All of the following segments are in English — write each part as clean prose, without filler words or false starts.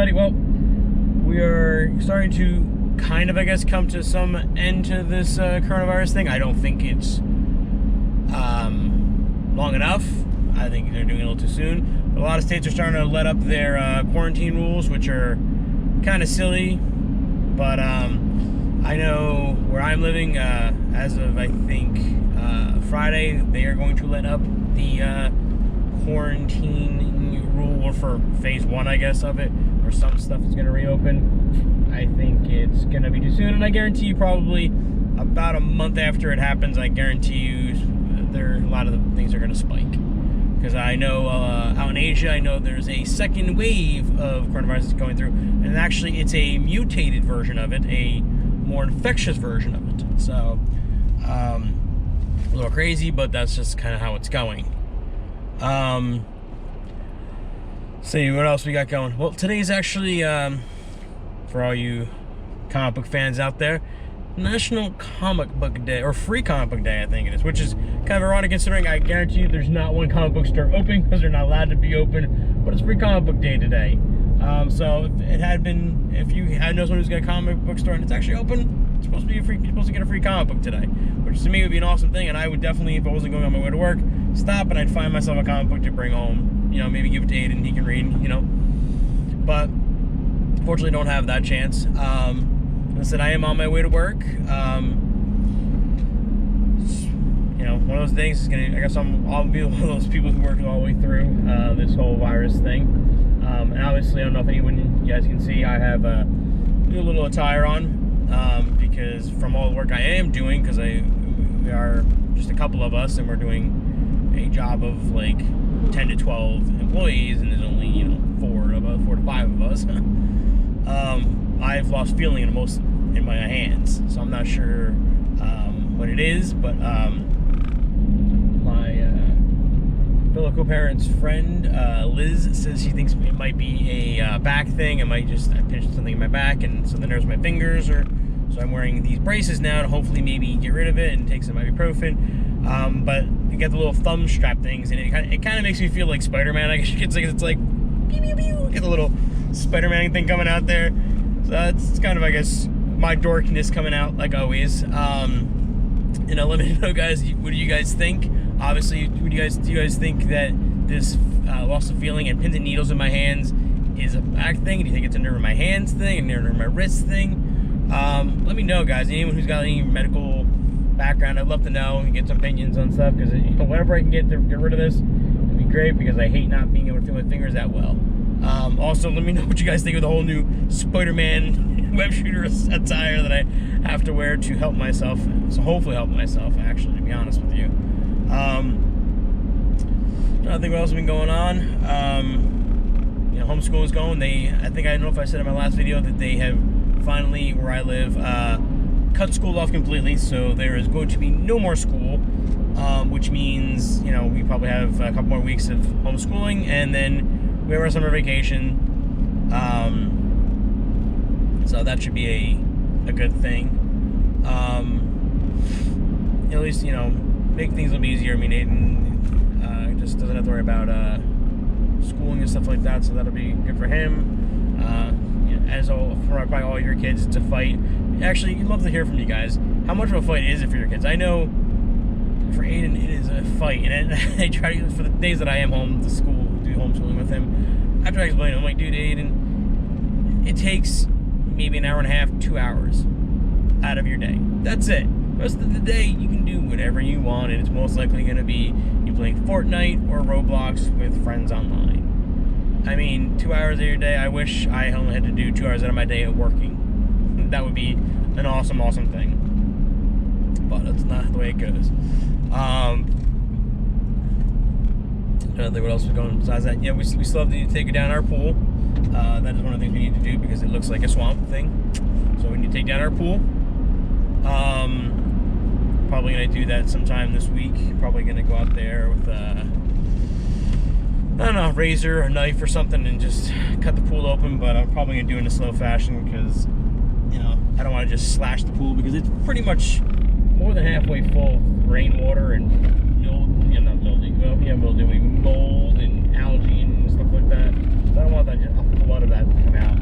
everybody. Well, we are starting to kind of, I guess, come to some end to this coronavirus thing. I don't think it's long enough. I think they're doing it a little too soon. But a lot of states are starting to let up their quarantine rules, which are kind of silly. But I know where I'm living, as of, I think, Friday, they are going to let up the quarantine rule for phase 1, I guess, of it, or some stuff is going to reopen. I think it's going to be too soon, and I guarantee you probably about a month after it happens, I guarantee you a lot of the things are going to spike. Because I know out in Asia, I know there's a second wave of coronavirus that's going through, and actually it's a mutated version of it, a more infectious version of it. So, a little crazy, but that's just kind of how it's going. See what else we got going. Well, today's actually, for all you comic book fans out there, National Comic Book Day, or Free Comic Book Day, I think it is, which is kind of ironic considering I guarantee you there's not one comic book store open because they're not allowed to be open, but it's Free Comic Book Day today. So if you had know someone who's got a comic book store and it's actually open, it's supposed to be you're supposed to get a free comic book today, which to me would be an awesome thing. And I would definitely, if I wasn't going on my way to work, stop and I'd find myself a comic book to bring home. You know, maybe give it to Aiden, he can read. You know, but unfortunately, don't have that chance. I said I am on my way to work. You know, one of those things is gonna. I guess I'll be one of those people who worked all the way through this whole virus thing. And obviously, I don't know if anyone you guys can see, I have a new little attire on because from all the work I am doing, because we are just a couple of us, and we're doing a job of like 10 to 12 employees, and there's only 4 to 5 of us. I've lost feeling in my hands, so I'm not sure what it is, but my fellow co-parent's friend Liz says she thinks it might be a back thing. I pinched something in my back, and so then there's my fingers, so I'm wearing these braces now to hopefully maybe get rid of it and take some ibuprofen. But you get the little thumb strap things, and it kind of makes me feel like Spider-Man. I guess you could say it's like pew pew pew. Get the little Spider-Man thing coming out there. So it's kind of, I guess, my dorkiness coming out like always. Let me know, guys. What do you guys think? Obviously, do you guys think that this loss of feeling and pins and needles in my hands is a back thing? Do you think it's a nerve in my hands thing, a nerve in my wrist thing? Let me know, guys. Anyone who's got any medical background, I'd love to know and get some opinions on stuff, because whatever I can get to get rid of this would be great, because I hate not being able to feel my fingers that well. Also, let me know what you guys think of the whole new Spider-Man web shooter attire that I have to wear to help myself. So hopefully help myself, actually, to be honest with you. I don't think what else has been going on. Homeschooling is going. I don't know if I said in my last video that they have finally, where I live, cut school off completely. So there is going to be no more school, which means, we probably have a couple more weeks of homeschooling, and then we have our summer vacation. So that should be a good thing. At least, make things a little easier. I mean, Aiden just doesn't have to worry about schooling and stuff like that, so that'll be good for him. As for probably all your kids, it's a fight. Actually, you'd love to hear from you guys. How much of a fight is it for your kids? I know for Aiden, it is a fight, and I try to, for the days that I am home to school, do homeschooling with him, I try to explain to him, I'm like, dude, Aiden, it takes maybe an hour and a half, 2 hours out of your day. That's it. The rest of the day, you can do whatever you want, and it's most likely going to be you playing Fortnite or Roblox with friends online. I mean, 2 hours of your day, I wish I only had to do 2 hours out of my day of working. That would be an awesome, awesome thing. But that's not the way it goes. I don't think what else was going on besides that. Yeah, we still have to take down our pool. That is one of the things we need to do because it looks like a swamp thing. So we need to take down our pool. Probably going to do that sometime this week. Probably going to go out there with I don't know, a razor or a knife or something and just cut the pool open. But I'm probably going to do it in a slow fashion because, I don't want to just slash the pool because it's pretty much more than halfway full of rainwater and mold and algae and stuff like that. So I don't want that, a flood of that to come out.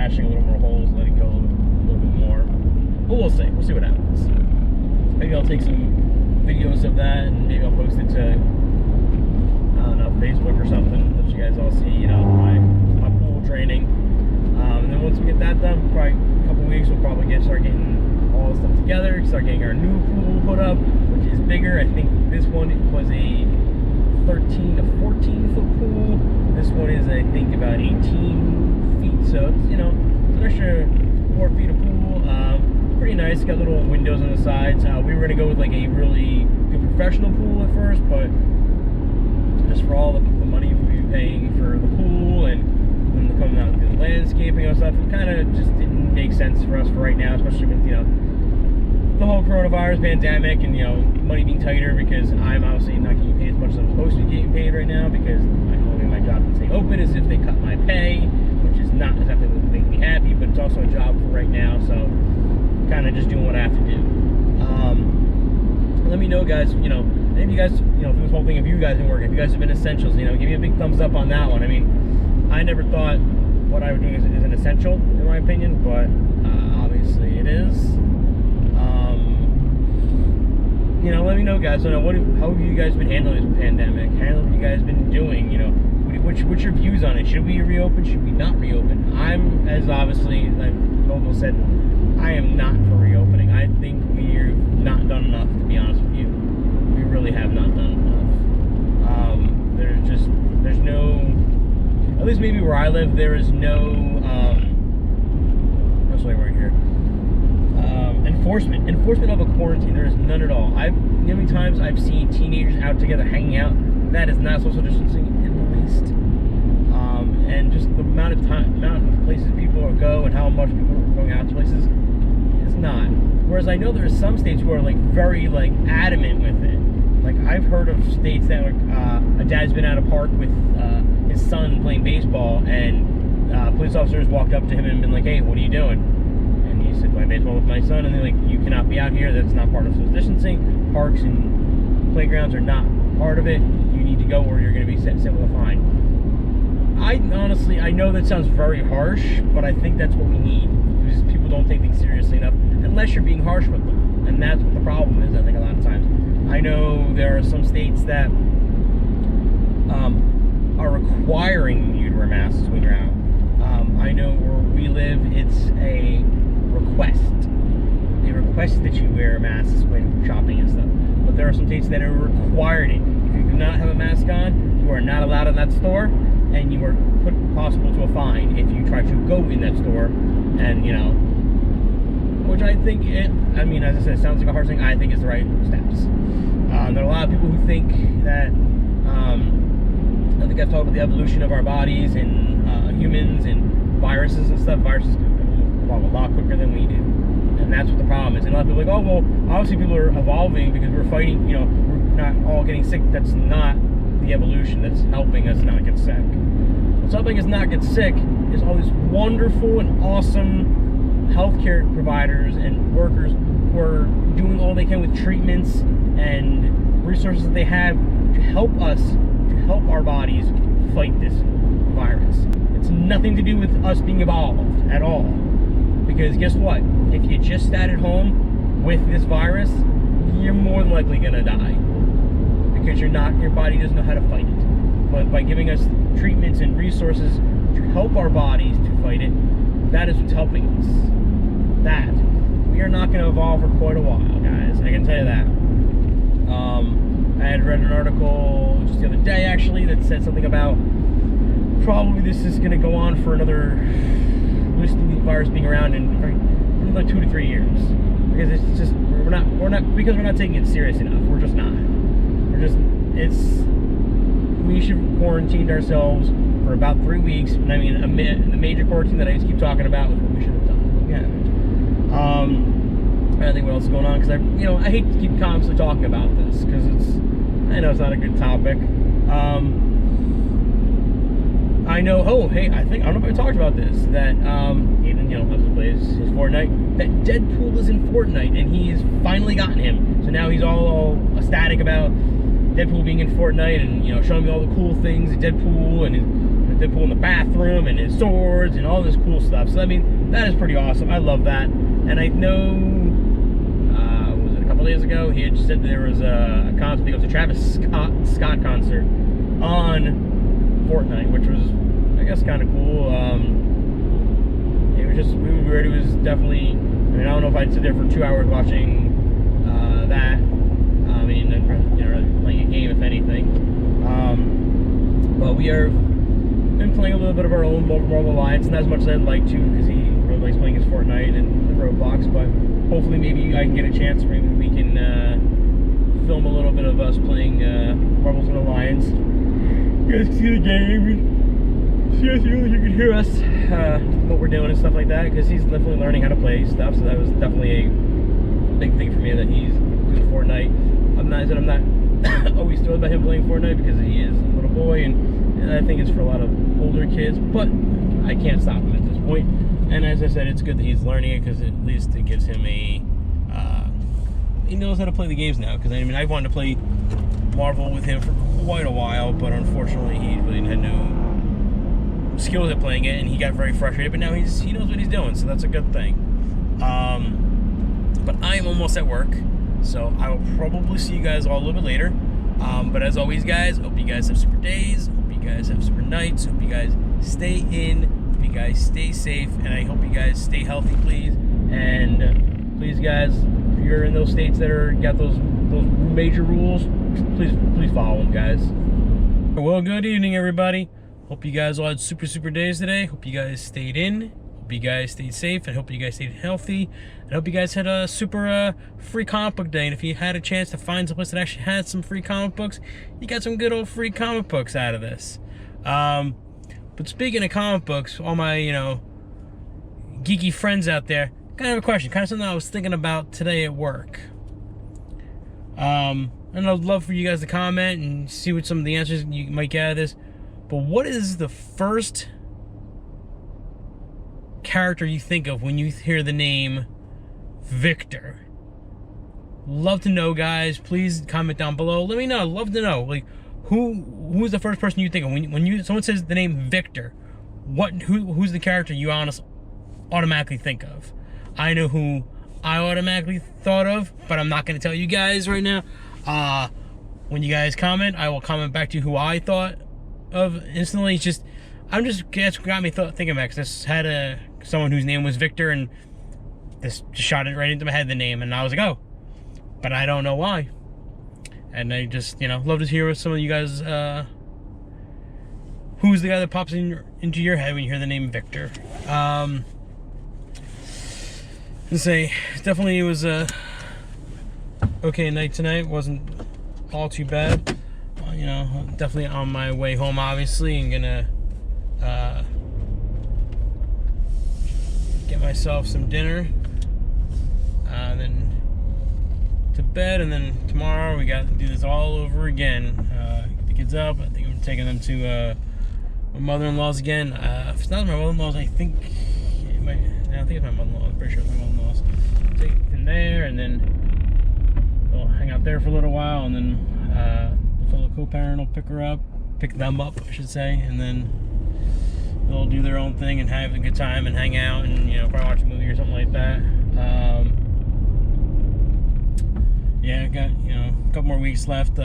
flashing a little more holes, let it go a little bit more. But we'll see. We'll see what happens. Maybe I'll take some videos of that and maybe I'll post it to, I don't know, Facebook or something. Let you guys all see, you know, my pool training. And then once we get that done, probably a couple weeks, we'll probably start getting all the stuff together, start getting our new pool put up, which is bigger. I think this one was a 13 to 14 foot pool. This one is, I think, about 18 feet. So it's, you know, it's an extra 4 feet of pool. Pretty nice. Got little windows on the sides. We were gonna go with like a really good professional pool at first, but just for all the money we were paying for the pool and then coming out with the landscaping and stuff, it kind of just didn't make sense for us for right now, especially with, you know, the whole coronavirus pandemic and, you know, money being tighter, because I'm obviously not getting paid as much as I'm supposed to be getting paid right now, because only my job can stay open is if they cut my pay, which is not exactly what would make me happy, but it's also a job for right now, so kind of just doing what I have to do. Let me know, guys, you know, if you guys, you know, through this whole thing, if you guys have been working, if you guys have been essentials, you know, give me a big thumbs up on that one. I mean, I never thought what I was doing is an essential, in my opinion, but obviously it is. You know, let me know, guys. I know how have you guys been handling this pandemic? How have you guys been doing? You know, what's your views on it? Should we reopen? Should we not reopen? I'm, as obviously, like Bobo said, I am not for reopening. I think we've not done enough, to be honest with you. We really have not done enough. There's no, at least maybe where I live, there is no, what's the right word here? Enforcement of a quarantine. There is none at all. How many times I've seen teenagers out together hanging out. That is not social distancing in the least. And just the amount of places people go and how much people are going out to places is not. Whereas I know there are some states who are like very like adamant with it. Like I've heard of states that like a dad's been at a park with his son playing baseball, and police officers walked up to him and been like, "Hey, what are you doing?" And he said, "Playing baseball with my son." And they're like, "You cannot be out here. That's not part of social distancing. Parks and playgrounds are not part of it. You need to go or you're going to be set with a fine." I know that sounds very harsh, but I think that's what we need, because people don't take things seriously enough unless you're being harsh with them, and that's what the problem is. I think a lot of times. I know there are some states that are requiring you to wear masks when you're out. I know where we live, it's a request. They request that you wear masks when shopping and stuff. But there are some states that are required it. If you do not have a mask on, you are not allowed in that store, and you are put possible to a fine if you try to go in that store. And, you know, which I think, I mean, as I said, it sounds like a harsh thing. I think it's the right steps. There are a lot of people who think that, I think I've talked about the evolution of our bodies and humans and viruses and stuff. Viruses evolve a lot quicker than we do. And that's what the problem is. And a lot of people are like, oh, well, obviously people are evolving because we're fighting, you know, we're not all getting sick. That's not the evolution that's helping us not get sick. What's helping us not get sick is all these wonderful and awesome healthcare providers and workers who are doing all they can with treatments and resources that they have to help us, to help our bodies fight this virus. It's nothing to do with us being evolved at all. Because guess what? If you just sat at home with this virus, you're more than likely gonna die. Because your body doesn't know how to fight it. But by giving us treatments and resources to help our bodies to fight it, that is what's helping us. That. We are not going to evolve for quite a while, guys. I can tell you that. I had read an article just the other day, actually, that said something about probably this is going to go on for another, this virus being around in like 2 to 3 years. Because it's just, we're not taking it serious enough. We're just not. We should have quarantined ourselves for about 3 weeks. And I mean, the major quarantine that I just keep talking about was what we should have done. We haven't. I don't think what else is going on, because I hate to keep constantly talking about this, because I know it's not a good topic. I know, I don't know if I talked about this, that Aiden, loves to play his Fortnite, that Deadpool is in Fortnite, and he's finally gotten him. So now he's all ecstatic about Deadpool being in Fortnite and, you know, showing me all the cool things, Deadpool and Deadpool in the bathroom and his swords and all this cool stuff. So, I mean, that is pretty awesome. I love that. And I know, was it a couple days ago, he had said that there was a concert, I think it was a Travis Scott concert on Fortnite, which was, I guess, kind of cool. It was just really weird. It was definitely, I mean, I don't know if I'd sit there for 2 hours watching that. I mean, you know, playing a game, if anything. But we have been playing a little bit of our own Marvel Alliance, not as much as I'd like to, because he really likes playing his Fortnite and the Roblox. But hopefully, maybe I can get a chance. Maybe we can film a little bit of us playing Marvel's Alliance. You guys can see the game. You can hear us, what we're doing and stuff like that, because he's definitely learning how to play stuff. So that was definitely a big thing for me, that he's doing Fortnite. I'm not always thrilled about him playing Fortnite, because he is a little boy, and I think it's for a lot of older kids, but I can't stop him at this point. And as I said, it's good that he's learning it, because at least it gives him a he knows how to play the games now. Because I mean, I wanted to play Marvel with him for quite a while, but unfortunately he really had no skills at playing it, and he got very frustrated. But now he knows what he's doing, so that's a good thing. But I'm almost at work, so I will probably see you guys all a little bit later. But as always, guys, hope you guys have super days, hope you guys have super nights, hope you guys stay in, hope you guys stay safe, and I hope you guys stay healthy, please. And please, guys, if you're in those states that are got those major rules, please follow them, guys. Well, good evening, everybody. Hope you guys all had super days today. Hope you guys stayed in. Hope you guys stayed safe, and hope you guys stayed healthy. And hope you guys had a super free comic book day. And if you had a chance to find some place that actually had some free comic books, you got some good old free comic books out of this. But speaking of comic books, all my, you know, geeky friends out there, kind of a question, kind of something I was thinking about today at work. And I'd love for you guys to comment and see what some of the answers you might get out of this. But what is the first character you think of when you hear the name Victor? Love to know, guys. Please comment down below. Let me know. Love to know. Like, who's the first person you think of when someone says the name Victor? Who's the character you automatically think of? I know who I automatically thought of, but I'm not going to tell you guys right now. When you guys comment, I will comment back to you who I thought of instantly. It's just, that's what got me thinking about it, because I just had someone whose name was Victor, and this just shot it right into my head, the name, and I was like, oh, but I don't know why. And I just, you know, love to hear what some of you guys, who's the guy that pops into your head when you hear the name Victor. Definitely it was a okay night tonight. Wasn't all too bad. You know, definitely on my way home, obviously, and gonna get myself some dinner, then to bed, and then tomorrow we got to do this all over again. Get the kids up. I think I'm taking them to my mother-in-law's again. If it's not my mother-in-law's, I think it might. I think it's my mother-in-law. I'm pretty sure it's my mother-in-law's. Take them there, and then we'll hang out there for a little while, and then the fellow co-parent will pick them up, I should say, and then they'll do their own thing and have a good time and hang out, and, you know, probably watch a movie or something like that. Yeah, I got, you know, a couple more weeks left,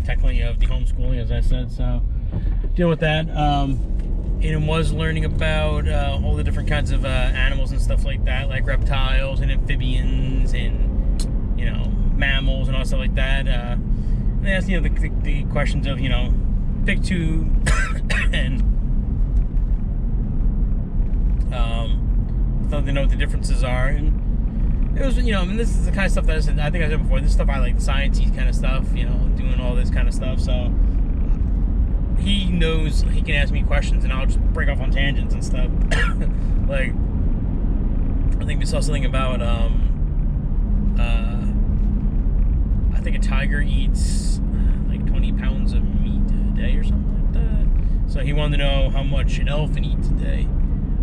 technically, of the homeschooling, as I said, so deal with that. And was learning about all the different kinds of animals and stuff like that, like reptiles and amphibians and, you know, mammals and all stuff like that. And they asked, you know, the questions of, you know, pick two and so they know what the differences are. And it was, you know, I mean, this is the kind of stuff that I think I said before. This stuff I like, the sciencey kind of stuff, you know, doing all this kind of stuff. So he knows he can ask me questions, and I'll just break off on tangents and stuff. Like, I think we saw something about I think a tiger eats like 20 pounds of meat a day or something like that. So he wanted to know how much an elephant eats a day.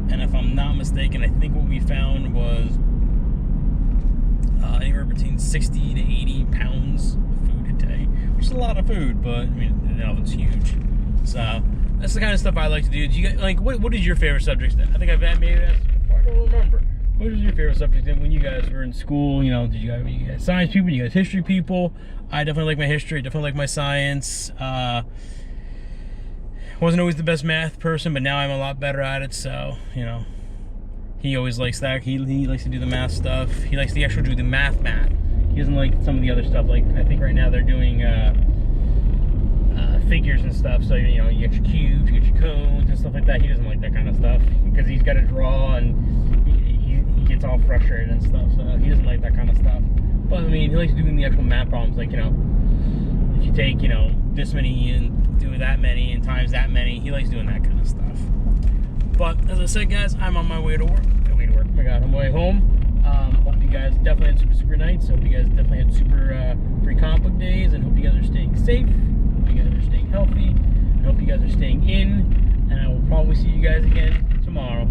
And if I'm not mistaken, I think what we found was anywhere between 60 to 80 pounds of food a day, which is a lot of food, but I mean, the oven's huge. So that's the kind of stuff I like to do. Do you guys, like, what is your favorite subject? I think I've maybe asked before, I don't remember. What was your favorite subject when you guys were in school? You know, were you guys science people? You guys history people? I definitely like my history, definitely like my science. Wasn't always the best math person, but now I'm a lot better at it, so, you know. He always likes that. He likes to do the math stuff. He likes to actually do the math. He doesn't like some of the other stuff. Like, I think right now they're doing figures and stuff. So, you know, you get your cubes, you get your cones and stuff like that. He doesn't like that kind of stuff because he's got to draw and he gets all frustrated and stuff. So he doesn't like that kind of stuff. But, I mean, he likes doing the actual math problems. Like, you know, if you take, you know, this many and do that many and times that many, he likes doing that kind of stuff. But as I said, guys, I'm on my way to work. Oh my God, on my way home. Hope you guys definitely had super nights. Hope you guys definitely had super free comic book days, and hope you guys are staying safe. Hope you guys are staying healthy. And hope you guys are staying in. And I will probably see you guys again tomorrow.